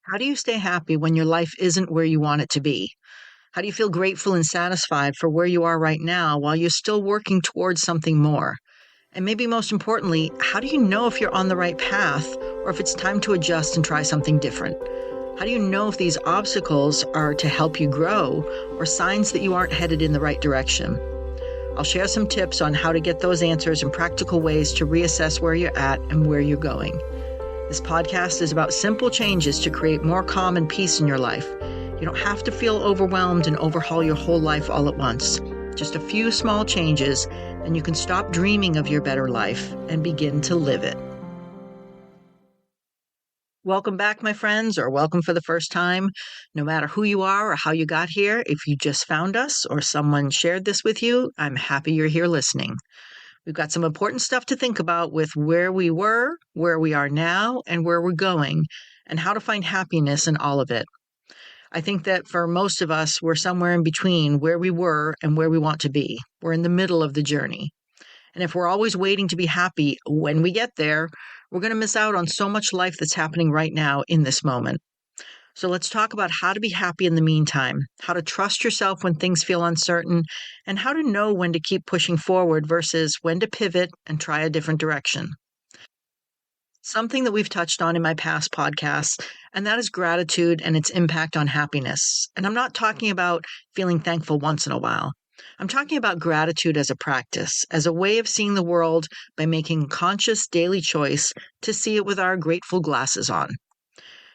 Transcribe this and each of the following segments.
How do you stay happy when your life isn't where you want it to be? How do you feel grateful and satisfied for where you are right now while you're still working towards something more? And maybe most importantly, how do you know if you're on the right path or if it's time to adjust and try something different? How do you know if these obstacles are to help you grow or signs that you aren't headed in the right direction? I'll share some tips on how to get those answers and practical ways to reassess where you're at and where you're going. This podcast is about simple changes to create more calm and peace in your life. You don't have to feel overwhelmed and overhaul your whole life all at once. Just a few small changes, and you can stop dreaming of your better life and begin to live it. Welcome back, my friends, or welcome for the first time. No matter who you are or how you got here, if you just found us or someone shared this with you, I'm happy you're here listening. We've got some important stuff to think about with where we were, where we are now, and where we're going, and how to find happiness in all of it. I think that for most of us, we're somewhere in between where we were and where we want to be. We're in the middle of the journey. And if we're always waiting to be happy when we get there, we're going to miss out on so much life that's happening right now in this moment. So let's talk about how to be happy in the meantime, how to trust yourself when things feel uncertain, and how to know when to keep pushing forward versus when to pivot and try a different direction. Something that we've touched on in my past podcasts, and that is gratitude and its impact on happiness. And I'm not talking about feeling thankful once in a while. I'm talking about gratitude as a practice, as a way of seeing the world by making a conscious daily choice to see it with our grateful glasses on.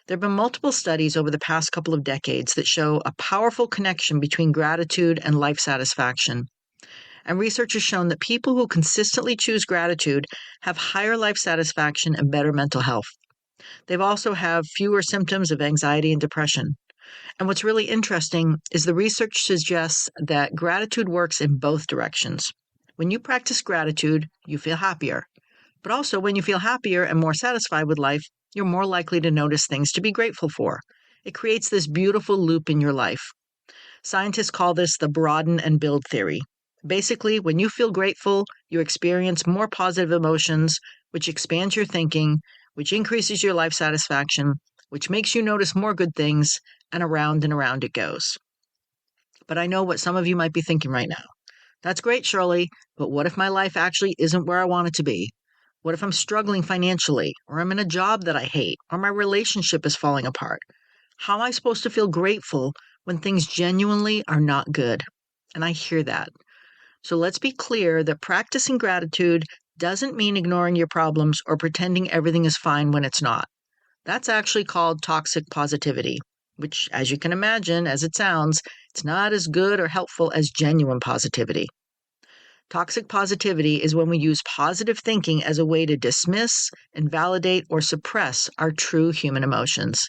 There have been multiple studies over the past couple of decades that show a powerful connection between gratitude and life satisfaction. And research has shown that people who consistently choose gratitude have higher life satisfaction and better mental health. They've also have fewer symptoms of anxiety and depression. And what's really interesting is the research suggests that gratitude works in both directions. When you practice gratitude, you feel happier. But also, when you feel happier and more satisfied with life, you're more likely to notice things to be grateful for. It creates this beautiful loop in your life. Scientists call this the broaden and build theory. Basically, when you feel grateful, you experience more positive emotions, which expands your thinking, which increases your life satisfaction, which makes you notice more good things, and around it goes. But I know what some of you might be thinking right now. That's great, Shirley, but what if my life actually isn't where I want it to be? What if I'm struggling financially, or I'm in a job that I hate, or my relationship is falling apart? How am I supposed to feel grateful when things genuinely are not good? And I hear that. So let's be clear that practicing gratitude doesn't mean ignoring your problems or pretending everything is fine when it's not. That's actually called toxic positivity, which, as you can imagine, as it sounds, it's not as good or helpful as genuine positivity. Toxic positivity is when we use positive thinking as a way to dismiss, invalidate, or suppress our true human emotions.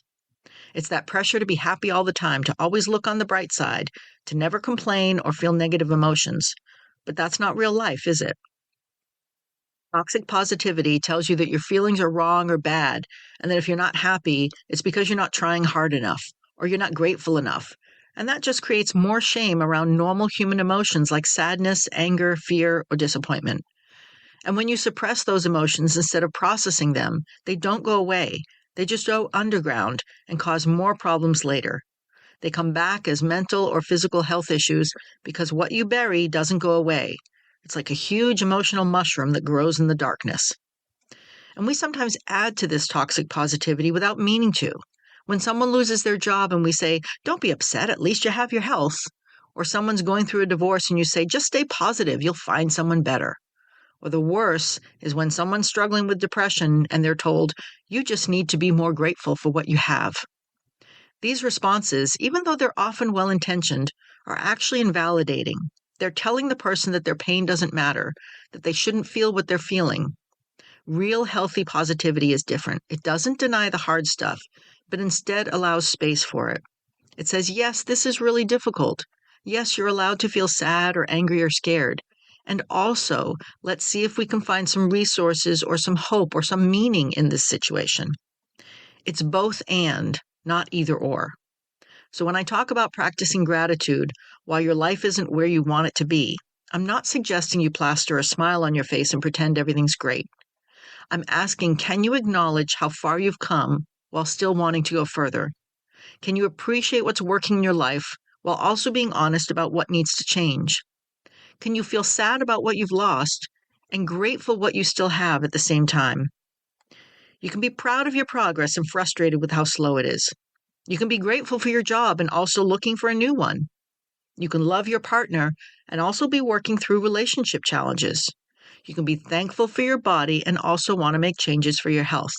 It's that pressure to be happy all the time, to always look on the bright side, to never complain or feel negative emotions. But that's not real life, is it? Toxic positivity tells you that your feelings are wrong or bad, and that if you're not happy, it's because you're not trying hard enough, or you're not grateful enough. And that just creates more shame around normal human emotions like sadness, anger, fear, or disappointment. And when you suppress those emotions instead of processing them, they don't go away. They just go underground and cause more problems later. They come back as mental or physical health issues because what you bury doesn't go away. It's like a huge emotional mushroom that grows in the darkness. And we sometimes add to this toxic positivity without meaning to. When someone loses their job and we say, "Don't be upset, at least you have your health." Or someone's going through a divorce and you say, "Just stay positive, you'll find someone better." Or the worse is when someone's struggling with depression and they're told, "You just need to be more grateful for what you have." These responses, even though they're often well-intentioned, are actually invalidating. They're telling the person that their pain doesn't matter, that they shouldn't feel what they're feeling. Real healthy positivity is different. It doesn't deny the hard stuff, but instead allows space for it. It says, yes, this is really difficult. Yes, you're allowed to feel sad or angry or scared. And also, let's see if we can find some resources or some hope or some meaning in this situation. It's both and, not either or. So when I talk about practicing gratitude while your life isn't where you want it to be, I'm not suggesting you plaster a smile on your face and pretend everything's great. I'm asking, can you acknowledge how far you've come while still wanting to go further? Can you appreciate what's working in your life while also being honest about what needs to change? Can you feel sad about what you've lost and grateful what you still have at the same time? You can be proud of your progress and frustrated with how slow it is. You can be grateful for your job and also looking for a new one. You can love your partner and also be working through relationship challenges. You can be thankful for your body and also want to make changes for your health.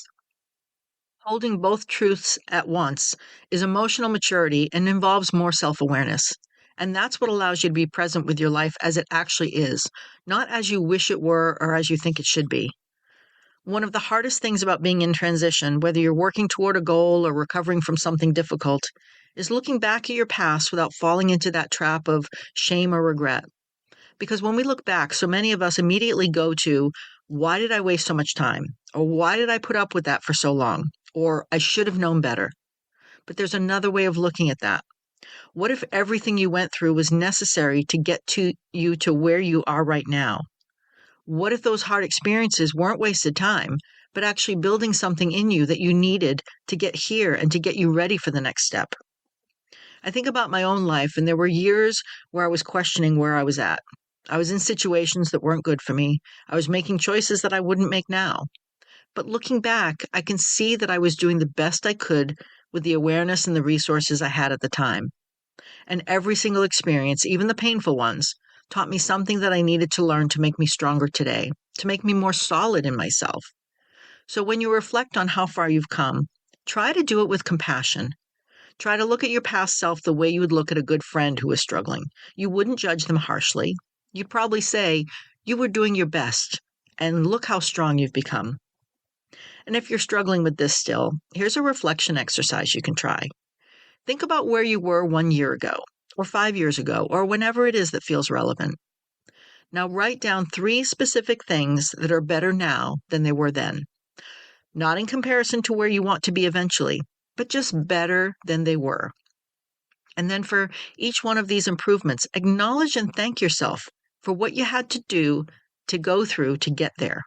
Holding both truths at once is emotional maturity and involves more self awareness. And that's what allows you to be present with your life as it actually is, not as you wish it were or as you think it should be. One of the hardest things about being in transition, whether you're working toward a goal or recovering from something difficult, is looking back at your past without falling into that trap of shame or regret. Because when we look back, so many of us immediately go to, why did I waste so much time? Or why did I put up with that for so long? Or I should have known better. But there's another way of looking at that. What if everything you went through was necessary to get to you to where you are right now? What if those hard experiences weren't wasted time, but actually building something in you that you needed to get here and to get you ready for the next step? I think about my own life, and there were years where I was questioning where I was at. I was in situations that weren't good for me. I was making choices that I wouldn't make now. But looking back, I can see that I was doing the best I could with the awareness and the resources I had at the time. And every single experience, even the painful ones, taught me something that I needed to learn to make me stronger today, to make me more solid in myself. So when you reflect on how far you've come, try to do it with compassion. Try to look at your past self the way you would look at a good friend who is struggling. You wouldn't judge them harshly. You'd probably say, you were doing your best, and look how strong you've become. And if you're struggling with this still, here's a reflection exercise you can try. Think about where you were 1 year ago, or 5 years ago, or whenever it is that feels relevant. Now write down 3 specific things that are better now than they were then. Not in comparison to where you want to be eventually, but just better than they were. And then for each one of these improvements, acknowledge and thank yourself for what you had to do to go through to get there.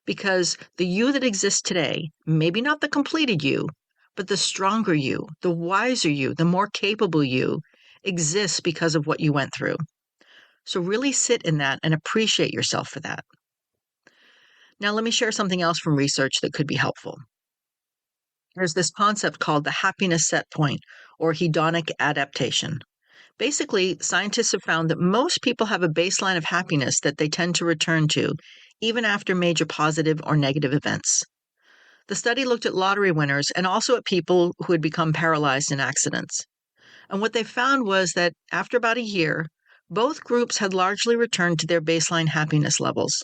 Because the you that exists today, maybe not the completed you, but the stronger you, the wiser you, the more capable you, exists because of what you went through. So really sit in that and appreciate yourself for that. Now, let me share something else from research that could be helpful. There's this concept called the happiness set point or hedonic adaptation. Basically, scientists have found that most people have a baseline of happiness that they tend to return to, even after major positive or negative events. The study looked at lottery winners and also at people who had become paralyzed in accidents. And what they found was that after about a year, both groups had largely returned to their baseline happiness levels.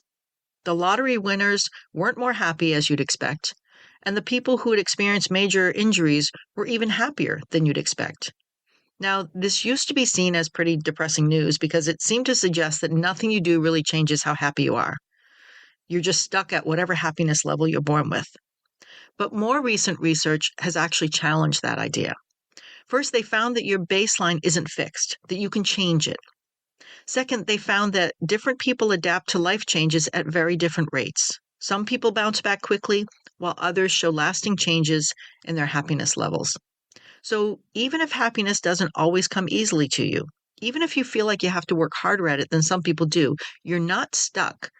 The lottery winners weren't more happy as you'd expect, and the people who had experienced major injuries were even happier than you'd expect. Now, this used to be seen as pretty depressing news because it seemed to suggest that nothing you do really changes how happy you are. You're just stuck at whatever happiness level you're born with. But more recent research has actually challenged that idea. First, they found that your baseline isn't fixed, that you can change it. Second, they found that different people adapt to life changes at very different rates. Some people bounce back quickly, while others show lasting changes in their happiness levels. So even if happiness doesn't always come easily to you, even if you feel like you have to work harder at it than some people do, you're not stuck.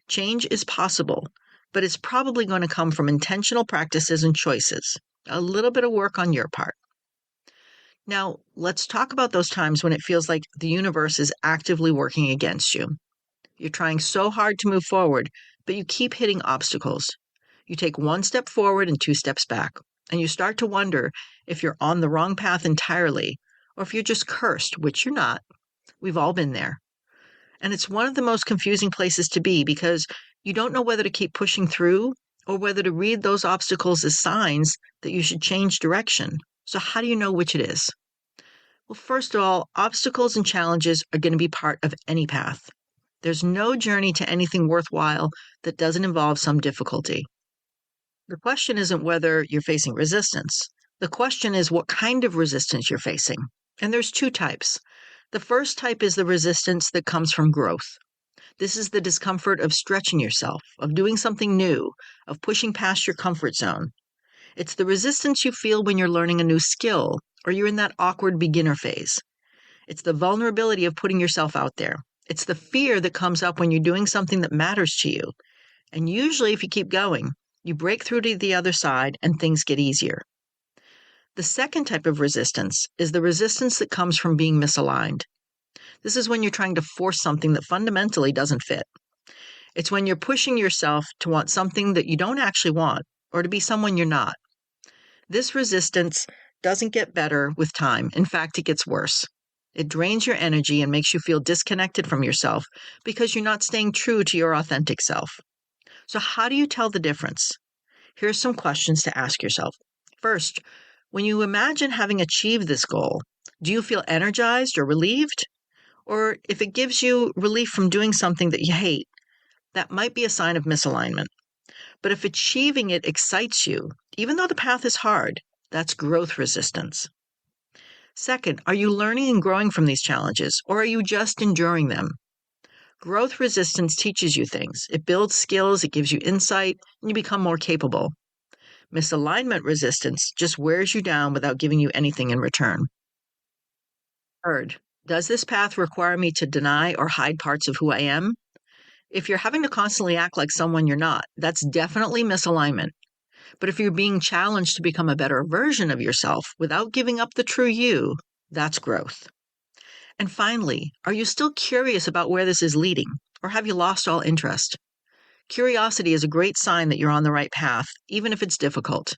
Change is possible, but it's probably going to come from intentional practices and choices, a little bit of work on your part. Now, let's talk about those times when it feels like the universe is actively working against you. You're trying so hard to move forward, but you keep hitting obstacles. You take 1 step forward and 2 steps back, and you start to wonder if you're on the wrong path entirely, or if you're just cursed, which you're not. We've all been there. And it's one of the most confusing places to be because you don't know whether to keep pushing through or whether to read those obstacles as signs that you should change direction. So how do you know which it is? Well, first of all, obstacles and challenges are going to be part of any path. There's no journey to anything worthwhile that doesn't involve some difficulty. The question isn't whether you're facing resistance. The question is what kind of resistance you're facing. And there's 2 types. The first type is the resistance that comes from growth. This is the discomfort of stretching yourself, of doing something new, of pushing past your comfort zone. It's the resistance you feel when you're learning a new skill or you're in that awkward beginner phase. It's the vulnerability of putting yourself out there. It's the fear that comes up when you're doing something that matters to you. And usually, if you keep going, you break through to the other side and things get easier. The second type of resistance is the resistance that comes from being misaligned. This is when you're trying to force something that fundamentally doesn't fit. It's when you're pushing yourself to want something that you don't actually want or to be someone you're not. This resistance doesn't get better with time. In fact, it gets worse. It drains your energy and makes you feel disconnected from yourself because you're not staying true to your authentic self. So, how do you tell the difference? Here's some questions to ask yourself. First, when you imagine having achieved this goal, do you feel energized or relieved? Or if it gives you relief from doing something that you hate, that might be a sign of misalignment. But if achieving it excites you, even though the path is hard, that's growth resistance. Second, are you learning and growing from these challenges, or are you just enduring them? Growth resistance teaches you things. It builds skills, it gives you insight, and you become more capable. Misalignment resistance just wears you down without giving you anything in return. Third, does this path require me to deny or hide parts of who I am? If you're having to constantly act like someone you're not, that's definitely misalignment. But if you're being challenged to become a better version of yourself without giving up the true you, that's growth. And finally, are you still curious about where this is leading, or have you lost all interest? Curiosity is a great sign that you're on the right path, even if it's difficult.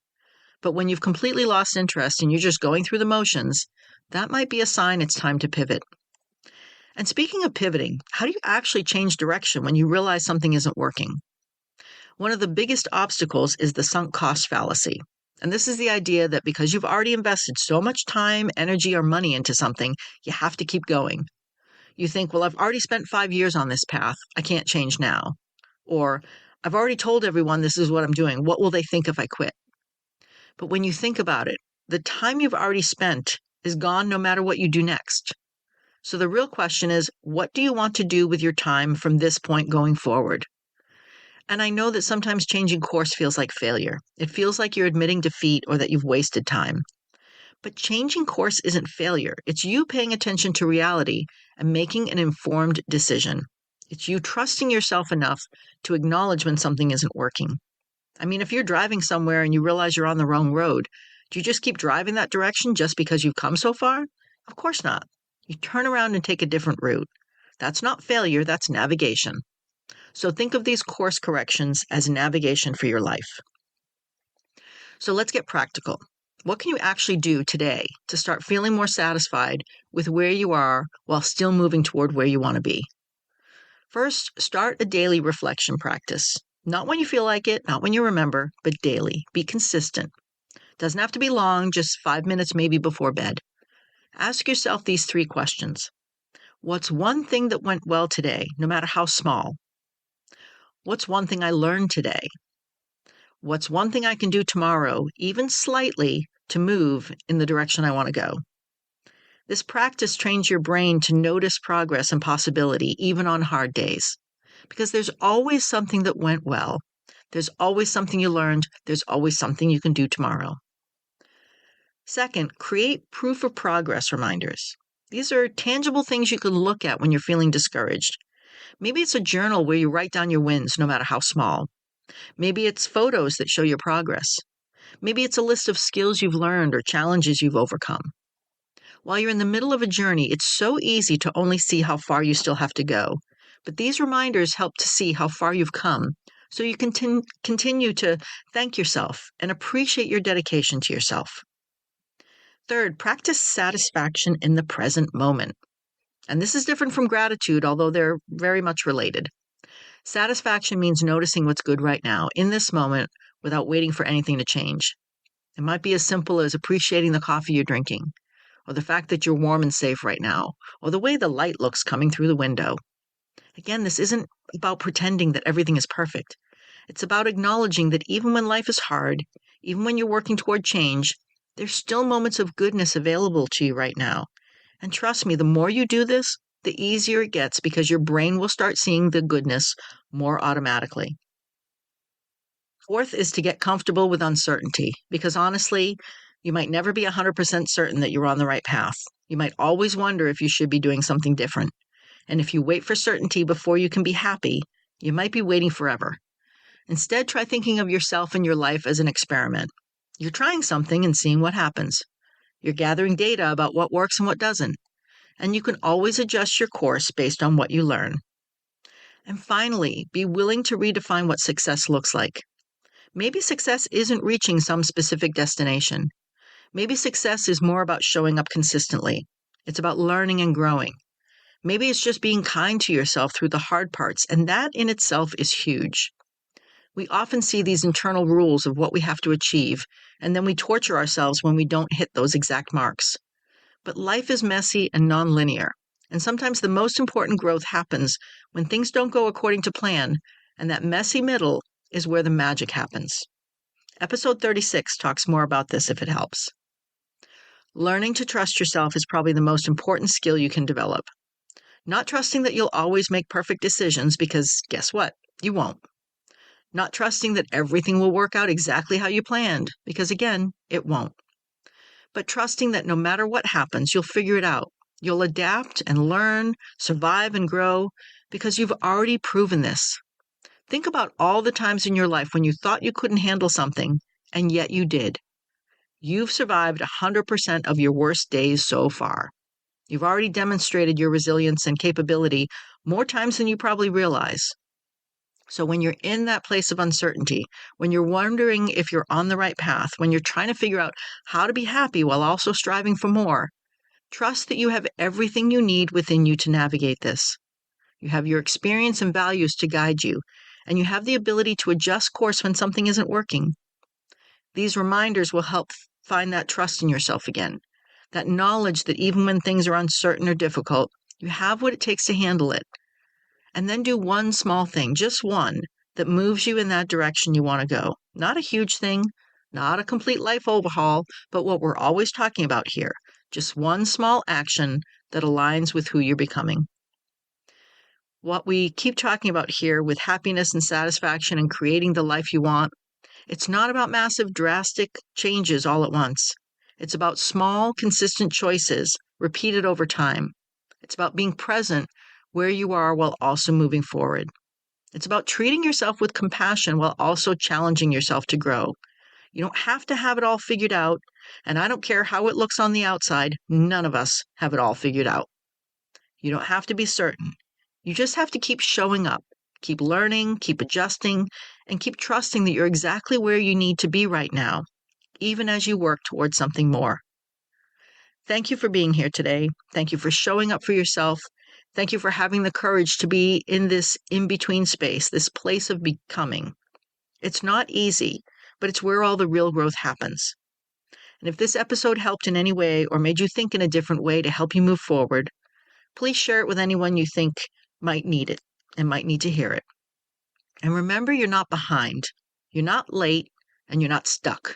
But when you've completely lost interest and you're just going through the motions, that might be a sign it's time to pivot. And speaking of pivoting, how do you actually change direction when you realize something isn't working? One of the biggest obstacles is the sunk cost fallacy. And this is the idea that because you've already invested so much time, energy, or money into something, you have to keep going. You think, well, I've already spent 5 years on this path. I can't change now. Or, I've already told everyone this is what I'm doing. What will they think if I quit? But when you think about it, the time you've already spent is gone no matter what you do next. So the real question is, what do you want to do with your time from this point going forward? And I know that sometimes changing course feels like failure. It feels like you're admitting defeat or that you've wasted time. But changing course isn't failure. It's you paying attention to reality and making an informed decision. It's you trusting yourself enough to acknowledge when something isn't working. I mean, if you're driving somewhere and you realize you're on the wrong road, do you just keep driving that direction just because you've come so far? Of course not. You turn around and take a different route. That's not failure, that's navigation. So think of these course corrections as navigation for your life. So let's get practical. What can you actually do today to start feeling more satisfied with where you are while still moving toward where you want to be? First, start a daily reflection practice. Not when you feel like it, not when you remember, but daily. Be consistent. Doesn't have to be long, just 5 minutes maybe before bed. Ask yourself these 3 questions. What's one thing that went well today, no matter how small? What's one thing I learned today? What's one thing I can do tomorrow, even slightly, to move in the direction I want to go? This practice trains your brain to notice progress and possibility, even on hard days. Because there's always something that went well. There's always something you learned. There's always something you can do tomorrow. Second, create proof of progress reminders. These are tangible things you can look at when you're feeling discouraged. Maybe it's a journal where you write down your wins, no matter how small. Maybe it's photos that show your progress. Maybe it's a list of skills you've learned or challenges you've overcome. While you're in the middle of a journey, it's so easy to only see how far you still have to go. But these reminders help to see how far you've come, so you can continue to thank yourself and appreciate your dedication to yourself. Third, practice satisfaction in the present moment. And this is different from gratitude, although they're very much related. Satisfaction means noticing what's good right now, in this moment, without waiting for anything to change. It might be as simple as appreciating the coffee you're drinking, or the fact that you're warm and safe right now, or the way the light looks coming through the window. Again, this isn't about pretending that everything is perfect. It's about acknowledging that even when life is hard, even when you're working toward change, there's still moments of goodness available to you right now. And trust me, the more you do this, the easier it gets because your brain will start seeing the goodness more automatically. Fourth is to get comfortable with uncertainty, because honestly, you might never be 100% certain that you're on the right path. You might always wonder if you should be doing something different. And if you wait for certainty before you can be happy, you might be waiting forever. Instead, try thinking of yourself and your life as an experiment. You're trying something and seeing what happens. You're gathering data about what works and what doesn't. And you can always adjust your course based on what you learn. And finally, be willing to redefine what success looks like. Maybe success isn't reaching some specific destination. Maybe success is more about showing up consistently. It's about learning and growing. Maybe it's just being kind to yourself through the hard parts, and that in itself is huge. We often see these internal rules of what we have to achieve, and then we torture ourselves when we don't hit those exact marks. But life is messy and nonlinear, and sometimes the most important growth happens when things don't go according to plan, and that messy middle is where the magic happens. Episode 36 talks more about this if it helps. Learning to trust yourself is probably the most important skill you can develop. Not trusting that you'll always make perfect decisions, because guess what? You won't. Not trusting that everything will work out exactly how you planned, because again, it won't. But trusting that no matter what happens, you'll figure it out. You'll adapt and learn, survive and grow, because you've already proven this. Think about all the times in your life when you thought you couldn't handle something, and yet you did. You've survived 100% of your worst days so far. You've already demonstrated your resilience and capability more times than you probably realize. So when you're in that place of uncertainty, when you're wondering if you're on the right path, when you're trying to figure out how to be happy while also striving for more, trust that you have everything you need within you to navigate this. You have your experience and values to guide you, and you have the ability to adjust course when something isn't working. These reminders will help find that trust in yourself again, that knowledge that even when things are uncertain or difficult, you have what it takes to handle it. And then do one small thing, just one, that moves you in that direction you want to go. Not a huge thing, not a complete life overhaul, but what we're always talking about here. Just one small action that aligns with who you're becoming. What we keep talking about here with happiness and satisfaction and creating the life you want, it's not about massive, drastic changes all at once. It's about small, consistent choices repeated over time. It's about being present where you are while also moving forward. It's about treating yourself with compassion while also challenging yourself to grow. You don't have to have it all figured out, and I don't care how it looks on the outside, none of us have it all figured out. You don't have to be certain. You just have to keep showing up, keep learning, keep adjusting, and keep trusting that you're exactly where you need to be right now, even as you work towards something more. Thank you for being here today. Thank you for showing up for yourself. Thank you for having the courage to be in this in-between space, this place of becoming. It's not easy, but it's where all the real growth happens. And if this episode helped in any way or made you think in a different way to help you move forward, please share it with anyone you think might need it and might need to hear it. And remember, you're not behind, you're not late, and you're not stuck.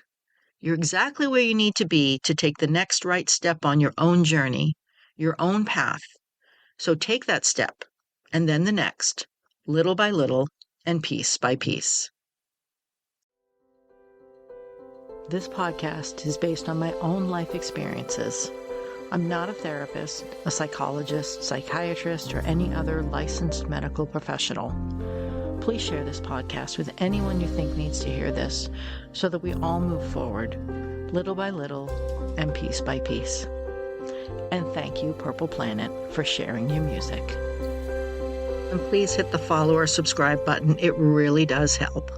You're exactly where you need to be to take the next right step on your own journey, your own path. So take that step, and then the next, little by little, and piece by piece. This podcast is based on my own life experiences. I'm not a therapist, a psychologist, psychiatrist, or any other licensed medical professional. Please share this podcast with anyone you think needs to hear this so that we all move forward, little by little and piece by piece. And thank you, Purple Planet, for sharing your music. And please hit the follow or subscribe button. It really does help.